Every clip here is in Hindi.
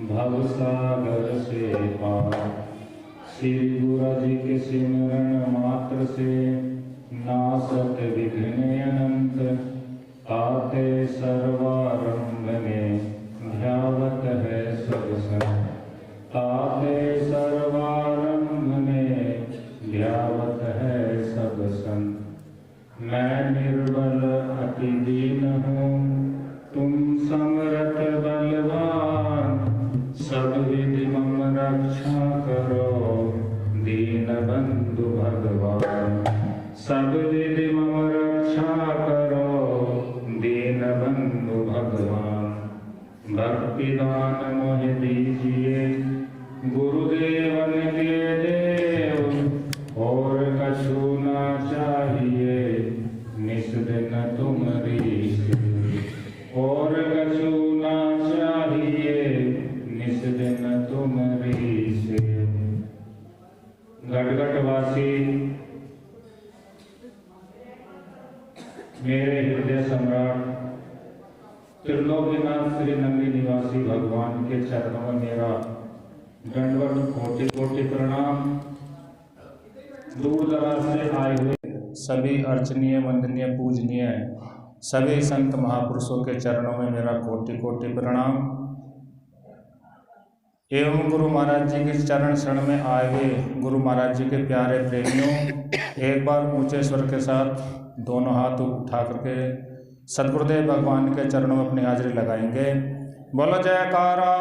भवसागर से पार। श्री गुरु जी के सिमरन मात्र से नासत विघ्न अनंत। ताते सर्वारंभ में ध्यावत है सब संत। ताते सर्वारंभ में ध्यावत है सब संत। मैं निर्बल अति दीन हूँ, तुम समर्थ बलवान। सब विधि मम रक्षा करो, दीन बंधु भगवान। सब विधि मम रक्षा करो, दीन बंधु भगवान। भक्ति दान मोहि दीजिए, गुरुदेवन के देव। और कछु ना चाहिए, निस दिन तुम्हारी सेवा। और कछु ना चाहिए, निस दिन तुम्हारी सेवा। गटगटवासी मेरे हृदय सम्राट त्रिलोकीनाथ श्री नंदी निवासी भगवान के चरणों में मेरा दंडवत कोटि कोटि प्रणाम। दूर दराज से आए हुए सभी अर्चनीय वंदनीय पूजनीय सभी संत महापुरुषों के चरणों में मेरा कोटि कोटि प्रणाम। एवं गुरु महाराज जी के चरण शरण में आए हुए गुरु महाराज जी के प्यारे प्रेमियों, एक बार ऊंचे स्वर के साथ दोनों हाथ उठा करके सद्गुरुदेव भगवान के चरणों में अपनी हाजिरी लगाएंगे। बोलो जयकारा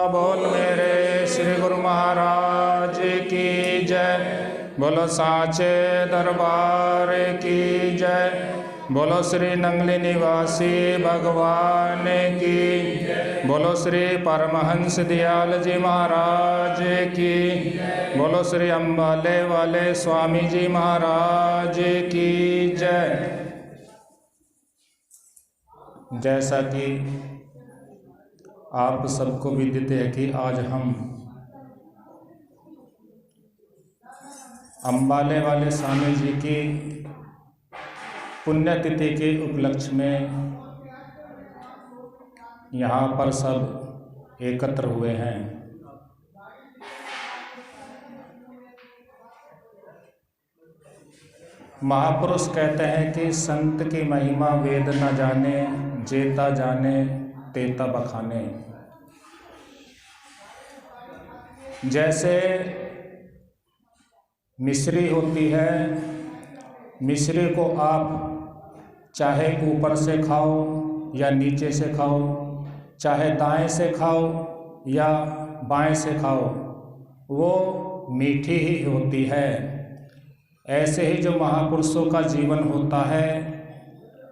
बोल मेरे श्री गुरु महाराज की जय। बोलो साचे दरबार की जय। बोलो श्री नंगली निवासी भगवान की। बोलो श्री परमहंस दयाल जी महाराज की। बोलो श्री अम्बाले वाले स्वामी जी महाराज की जय। जैसा कि आप सबको विदित है कि आज हम अम्बाले वाले स्वामी जी की पुण्यतिथि के उपलक्ष्य में यहाँ पर सब एकत्र हुए हैं। महापुरुष कहते हैं कि संत की महिमा वेद न जाने, जेता जाने तेता बखाने। जैसे मिश्री होती है, मिश्री को आप चाहे ऊपर से खाओ या नीचे से खाओ, चाहे दाएं से खाओ या बाएं से खाओ, वो मीठी ही होती है। ऐसे ही जो महापुरुषों का जीवन होता है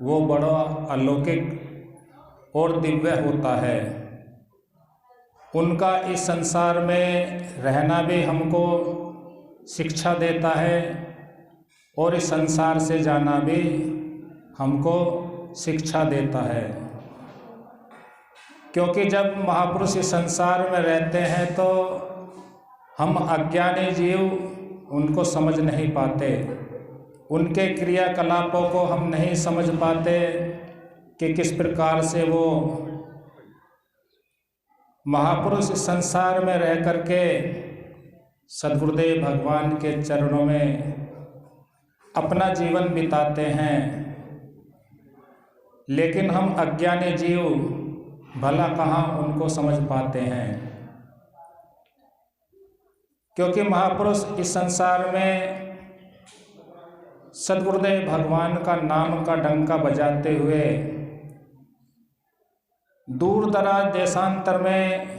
वो बड़ा अलौकिक और दिव्य होता है। उनका इस संसार में रहना भी हमको शिक्षा देता है और इस संसार से जाना भी हमको शिक्षा देता है। क्योंकि जब महापुरुष इस संसार में रहते हैं तो हम अज्ञानी जीव उनको समझ नहीं पाते, उनके क्रियाकलापों को हम नहीं समझ पाते कि किस प्रकार से वो महापुरुष इस संसार में रह करके सद्गुरुदेव भगवान के चरणों में अपना जीवन बिताते हैं। लेकिन हम अज्ञानी जीव भला कहाँ उनको समझ पाते हैं, क्योंकि महापुरुष इस संसार में सद्गुरुदेव भगवान का नाम का डंका बजाते हुए दूर दराज देशांतर में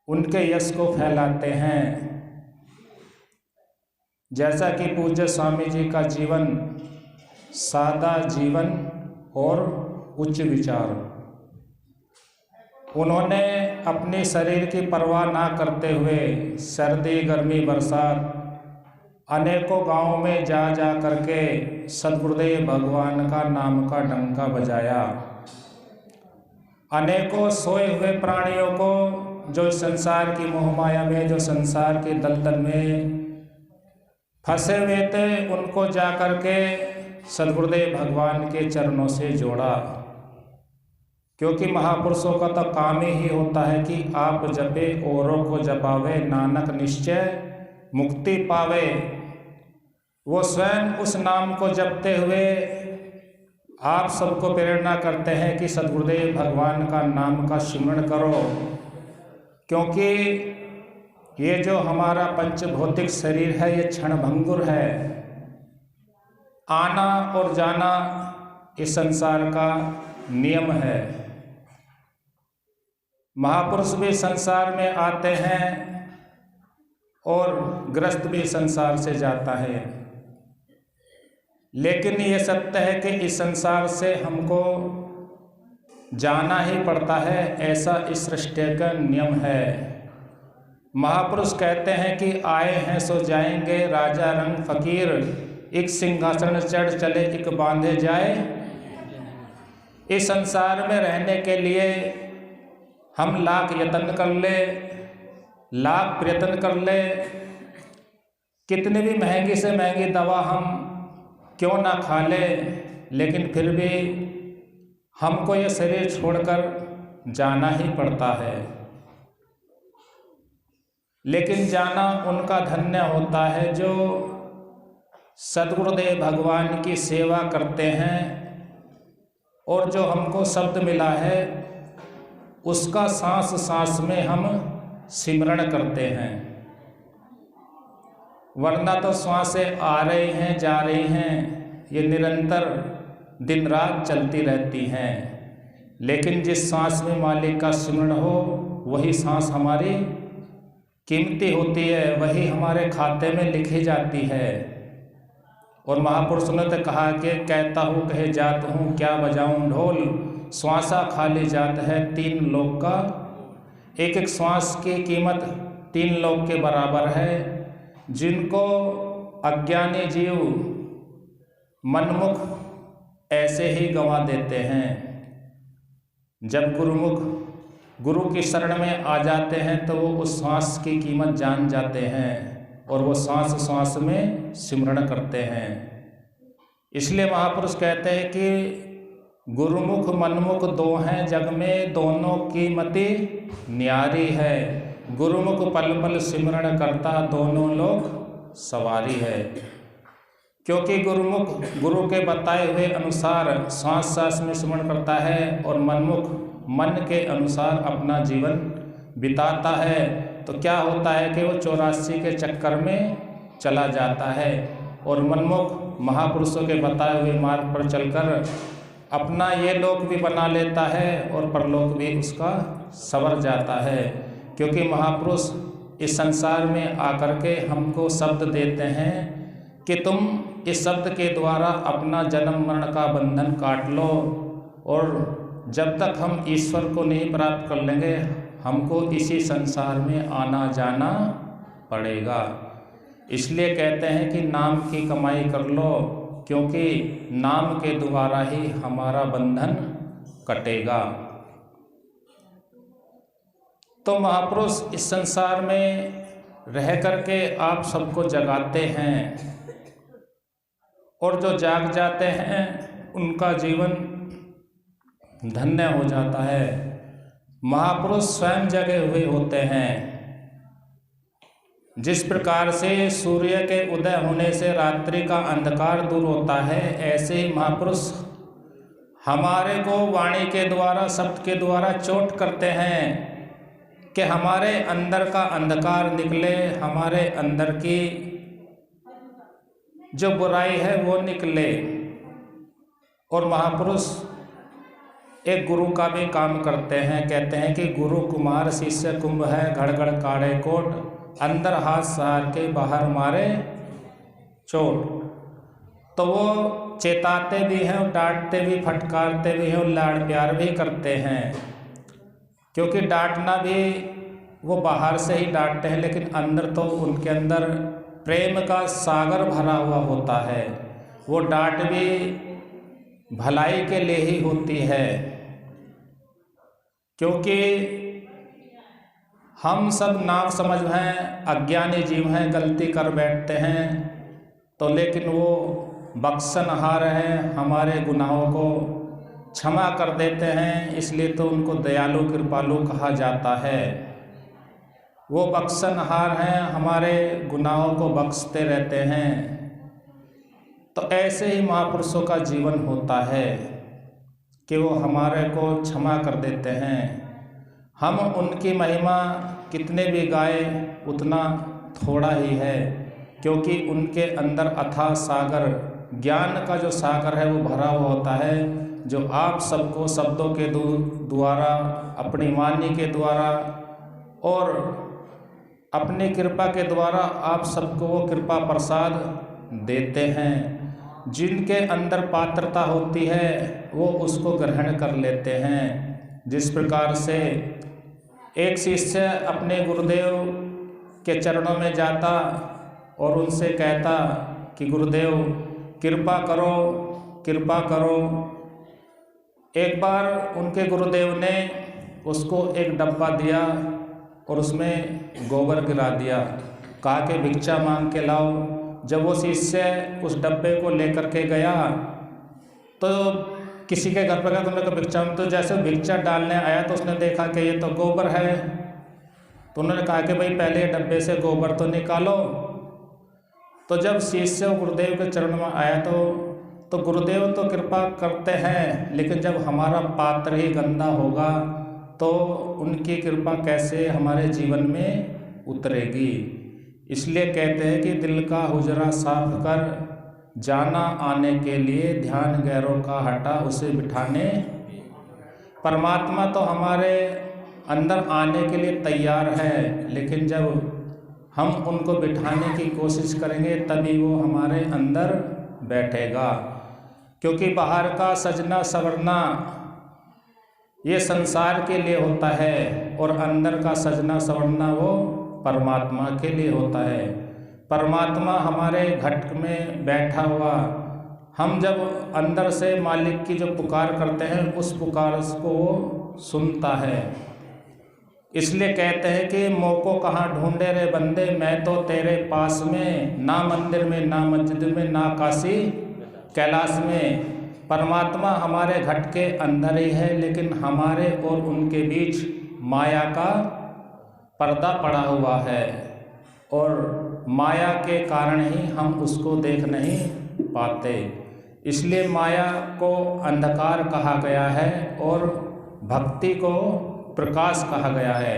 उनके यश को फैलाते हैं। जैसा कि पूज्य स्वामी जी का जीवन सादा जीवन और उच्च विचार, उन्होंने अपने शरीर की परवाह ना करते हुए सर्दी गर्मी बरसात अनेकों गांवों में जा करके सद्गुरुदेव भगवान का नाम का डंका बजाया। अनेकों सोए हुए प्राणियों को जो संसार की मोहमाया में, जो संसार के दलदल में फंसे हुए थे, उनको जा करके सद्गुरुदेव भगवान के चरणों से जोड़ा। क्योंकि महापुरुषों का तो काम ही होता है कि आप जपे औरों को जपावे, नानक निश्चय मुक्ति पावे। वो स्वयं उस नाम को जपते हुए आप सबको प्रेरणा करते हैं कि सद्गुरुदेव भगवान का नाम का सिमरण करो, क्योंकि ये जो हमारा पंचभौतिक शरीर है ये क्षणभंगुर है। आना और जाना इस संसार का नियम है। महापुरुष भी संसार में आते हैं और ग्रस्त भी संसार से जाता है, लेकिन ये सत्य है कि इस संसार से हमको जाना ही पड़ता है, ऐसा इस सृष्टि का नियम है। महापुरुष कहते हैं कि आए हैं सो जाएंगे, राजा रंग फकीर, एक सिंहासन चढ़ चले एक बांधे जाए। इस संसार में रहने के लिए हम लाख यत्न कर ले, लाख प्रयत्न कर ले, कितनी भी महंगी से महंगी दवा हम क्यों ना खा ले, लेकिन फिर भी हमको ये शरीर छोड़कर जाना ही पड़ता है। लेकिन जाना उनका धन्य होता है जो सद्गुरुदेव भगवान की सेवा करते हैं और जो हमको शब्द मिला है उसका सांस सांस में हम सिमरण करते हैं। वरना तो श्वासें आ रही हैं जा रही हैं, ये निरंतर दिन रात चलती रहती हैं, लेकिन जिस सांस में मालिक का सिमरण हो वही सांस हमारी कीमती होती है, वही हमारे खाते में लिखी जाती है। और महापुरुषों ने तो कहा कि कहता हूँ कहे जात हूँ, क्या बजाऊँ ढोल, श्वासा खाली जात है तीन लोक का। एक एक श्वास की कीमत तीन लोक के बराबर है, जिनको अज्ञानी जीव मनमुख ऐसे ही गंवा देते हैं। जब गुरु की शरण में आ जाते हैं तो वो उस श्वास की कीमत जान जाते हैं और वो सांस सांस में सिमरण करते हैं। इसलिए महापुरुष कहते हैं कि गुरुमुख मनमुख दो हैं जग में, दोनों की मति न्यारी है। गुरुमुख पल पल सिमरण करता, दोनों लोग सवारी है। क्योंकि गुरुमुख गुरु के बताए हुए अनुसार सांस सांस में सिमरण करता है और मनमुख मन के अनुसार अपना जीवन बिताता है, तो क्या होता है कि वो 84 के चक्कर में चला जाता है और मनमुख महापुरुषों के बताए हुए मार्ग पर चलकर अपना ये लोक भी बना लेता है और परलोक भी उसका संवर जाता है। क्योंकि महापुरुष इस संसार में आकर के हमको शब्द देते हैं कि तुम इस शब्द के द्वारा अपना जन्म मरण का बंधन काट लो, और जब तक हम ईश्वर को नहीं प्राप्त कर लेंगे हमको इसी संसार में आना जाना पड़ेगा। इसलिए कहते हैं कि नाम की कमाई कर लो, क्योंकि नाम के द्वारा ही हमारा बंधन कटेगा। तो महापुरुष इस संसार में रह करके आप सबको जगाते हैं, और जो जाग जाते हैं उनका जीवन धन्य हो जाता है। महापुरुष स्वयं जगे हुए होते हैं। जिस प्रकार से सूर्य के उदय होने से रात्रि का अंधकार दूर होता है, ऐसे ही महापुरुष हमारे को वाणी के द्वारा शब्द के द्वारा चोट करते हैं कि हमारे अंदर का अंधकार निकले, हमारे अंदर की जो बुराई है वो निकले। और महापुरुष एक गुरु का भी काम करते हैं। कहते हैं कि गुरु कुमार शिष्य कुंभ है, घड़ काढ़े कोट, अंदर हाथ सहार के बाहर मारे चोट। तो वो चेताते भी हैं, डांटते भी, फटकारते भी हैं और लाड़ प्यार भी करते हैं। क्योंकि डांटना भी वो बाहर से ही डांटते हैं, लेकिन अंदर तो उनके अंदर प्रेम का सागर भरा हुआ होता है। वो डांट भी भलाई के लिए ही होती है, क्योंकि हम सब नाम समझ हैं, अज्ञानी जीव हैं, गलती कर बैठते हैं, तो लेकिन वो बख्शनहार हैं, हमारे गुनाहों को क्षमा कर देते हैं, इसलिए तो उनको दयालु कृपालु कहा जाता है। वो बख्शनहार हैं, हमारे गुनाहों को बख्शते रहते हैं। तो ऐसे ही महापुरुषों का जीवन होता है कि वो हमारे को क्षमा कर देते हैं। हम उनकी महिमा कितने भी गाए उतना थोड़ा ही है, क्योंकि उनके अंदर अथाह सागर, ज्ञान का जो सागर है वो भरा हुआ होता है, जो आप सबको शब्दों के द्वारा, अपनी वाणी के द्वारा और अपनी कृपा के द्वारा आप सबको वो कृपा प्रसाद देते हैं। जिनके अंदर पात्रता होती है वो उसको ग्रहण कर लेते हैं। जिस प्रकार से एक शिष्य अपने गुरुदेव के चरणों में जाता और उनसे कहता कि गुरुदेव कृपा करो, कृपा करो। एक बार उनके गुरुदेव ने उसको एक डब्बा दिया और उसमें गोबर गिरा दिया, कहा कि भिक्षा मांग के लाओ। जब वो शिष्य उस डब्बे को लेकर के गया तो किसी के घर पर गया तो उन्होंने कहा भिक्षा, तो जैसे भिक्षा डालने आया तो उसने देखा कि ये तो गोबर है। तो उन्होंने कहा कि भाई पहले डब्बे से गोबर तो निकालो। तो जब शिष्य गुरुदेव के चरण में आया तो गुरुदेव तो कृपा करते हैं, लेकिन जब हमारा पात्र ही गंदा होगा तो उनकी कृपा कैसे हमारे जीवन में उतरेगी। इसलिए कहते हैं कि दिल का हुजरा साफ कर, जाना आने के लिए ध्यान गैरों का हटा उसे बिठाने। परमात्मा तो हमारे अंदर आने के लिए तैयार है, लेकिन जब हम उनको बिठाने की कोशिश करेंगे तभी वो हमारे अंदर बैठेगा। क्योंकि बाहर का सजना संवरना ये संसार के लिए होता है और अंदर का सजना संवरना वो परमात्मा के लिए होता है। परमात्मा हमारे घट में बैठा हुआ, हम जब अंदर से मालिक की जो पुकार करते हैं उस पुकार को वो सुनता है। इसलिए कहते हैं कि मोको कहाँ ढूंढे रे बंदे, मैं तो तेरे पास में, ना मंदिर में ना मस्जिद में ना काशी कैलाश में। परमात्मा हमारे घट के अंदर ही है, लेकिन हमारे और उनके बीच माया का पर्दा पड़ा हुआ है और माया के कारण ही हम उसको देख नहीं पाते। इसलिए माया को अंधकार कहा गया है और भक्ति को प्रकाश कहा गया है।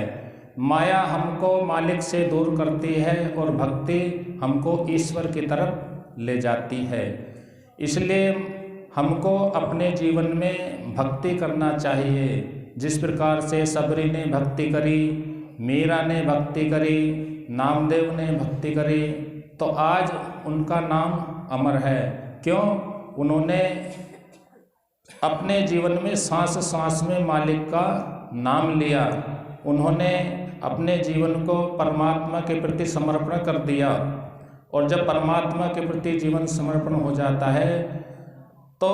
माया हमको मालिक से दूर करती है और भक्ति हमको ईश्वर की तरफ ले जाती है। इसलिए हमको अपने जीवन में भक्ति करना चाहिए। जिस प्रकार से सबरी ने भक्ति करी, मीरा ने भक्ति करी, नामदेव ने भक्ति करी, तो आज उनका नाम अमर है। क्यों? उन्होंने अपने जीवन में सांस सांस में मालिक का नाम लिया। उन्होंने अपने जीवन को परमात्मा के प्रति समर्पण कर दिया और जब परमात्मा के प्रति जीवन समर्पण हो जाता है तो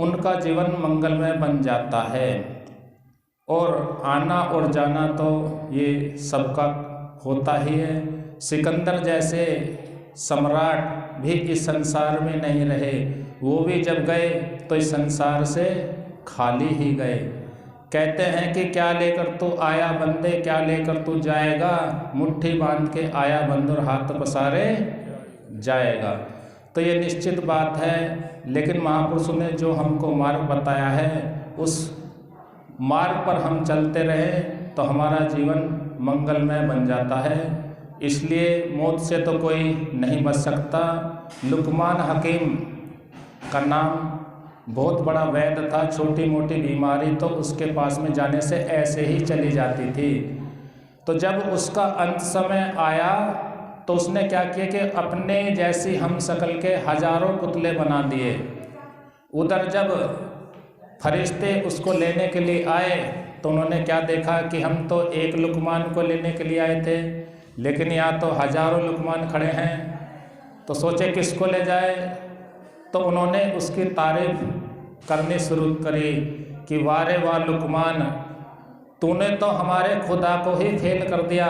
उनका जीवन मंगलमय बन जाता है। और आना और जाना तो ये सबका होता ही है। सिकंदर जैसे सम्राट भी इस संसार में नहीं रहे, वो भी जब गए तो इस संसार से खाली ही गए। कहते हैं कि क्या लेकर तू आया बंदे, क्या लेकर तू जाएगा, मुट्ठी बांध के आया बंदर हाथ पसारे जाएगा। तो ये निश्चित बात है, लेकिन महापुरुषों ने जो हमको मार्ग बताया है उस मार्ग पर हम चलते रहें तो हमारा जीवन मंगलमय बन जाता है। इसलिए मौत से तो कोई नहीं बच सकता। लुकमान हकीम का नाम बहुत बड़ा वैद्य था, छोटी मोटी बीमारी तो उसके पास में जाने से ऐसे ही चली जाती थी। तो जब उसका अंत समय आया तो उसने क्या किया कि अपने जैसी हम शक्ल के हजारों पुतले बना दिए। उधर जब फरिश्ते उसको लेने के लिए आए तो उन्होंने क्या देखा कि हम तो एक लुकमान को लेने के लिए आए थे, लेकिन यहाँ तो हजारों लुकमान खड़े हैं। तो सोचे किसको ले जाए, तो उन्होंने उसकी तारीफ करनी शुरू करी कि वारे वाह लुकमान, तूने तो हमारे खुदा को ही फेल कर दिया।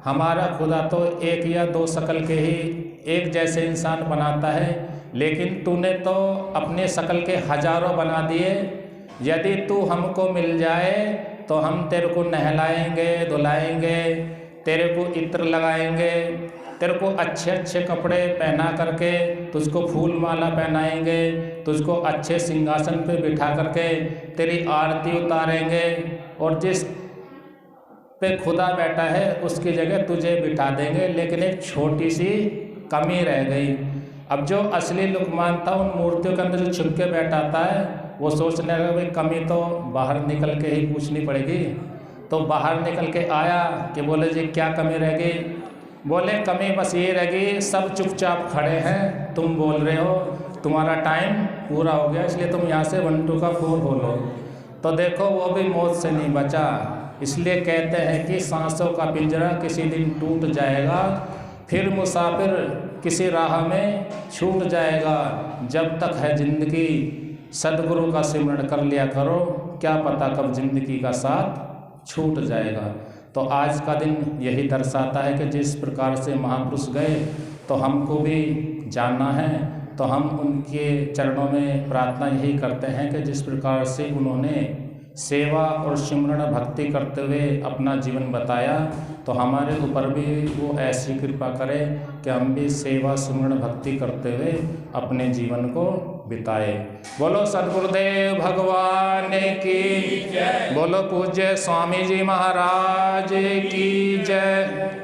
हमारा खुदा तो एक या दो शक्ल के ही एक जैसे इंसान बनाता है, लेकिन तूने तो अपने शक्ल के हजारों बना दिए। यदि तू हमको मिल जाए तो हम तेरे को नहलाएंगे, धुलाएंगे, तेरे को इत्र लगाएंगे, तेरे को अच्छे अच्छे कपड़े पहना करके तुझको फूल माला पहनाएंगे, तुझको अच्छे सिंहासन पे बिठा करके तेरी आरती उतारेंगे, और जिस पे खुदा बैठा है उसकी जगह तुझे बिठा देंगे। लेकिन एक छोटी सी कमी रह गई। अब जो असली लुकमान था उन मूर्तियों के अंदर जो छुप के बैठा था वो सोचने लगा भाई कमी तो बाहर निकल के ही पूछनी पड़ेगी। तो बाहर निकल के आया कि बोले जी क्या कमी रह गई? बोले कमी बस ये रह गई, सब चुपचाप खड़े हैं, तुम बोल रहे हो तुम्हारा टाइम पूरा हो गया इसलिए तुम यहाँ से 1 2 का 4 बोलो। तो देखो वो भी मौत से नहीं बचा। इसलिए कहते हैं कि सांसों का पिंजरा किसी दिन टूट जाएगा, फिर मुसाफिर किसी राह में छूट जाएगा। जब तक है ज़िंदगी सदगुरु का सिमरण कर लिया करो, क्या पता कब ज़िंदगी का साथ छूट जाएगा। तो आज का दिन यही दर्शाता है कि जिस प्रकार से महापुरुष गए तो हमको भी जानना है। तो हम उनके चरणों में प्रार्थना यही करते हैं कि जिस प्रकार से उन्होंने सेवा और सिमरण भक्ति करते हुए अपना जीवन बताया, तो हमारे ऊपर भी वो ऐसी कृपा करे कि हम भी सेवा सिमरण भक्ति करते हुए अपने जीवन को बिताए। बोलो सद्गुरुदेव भगवान की जय, बोलो पूज्य स्वामी जी महाराज की जय।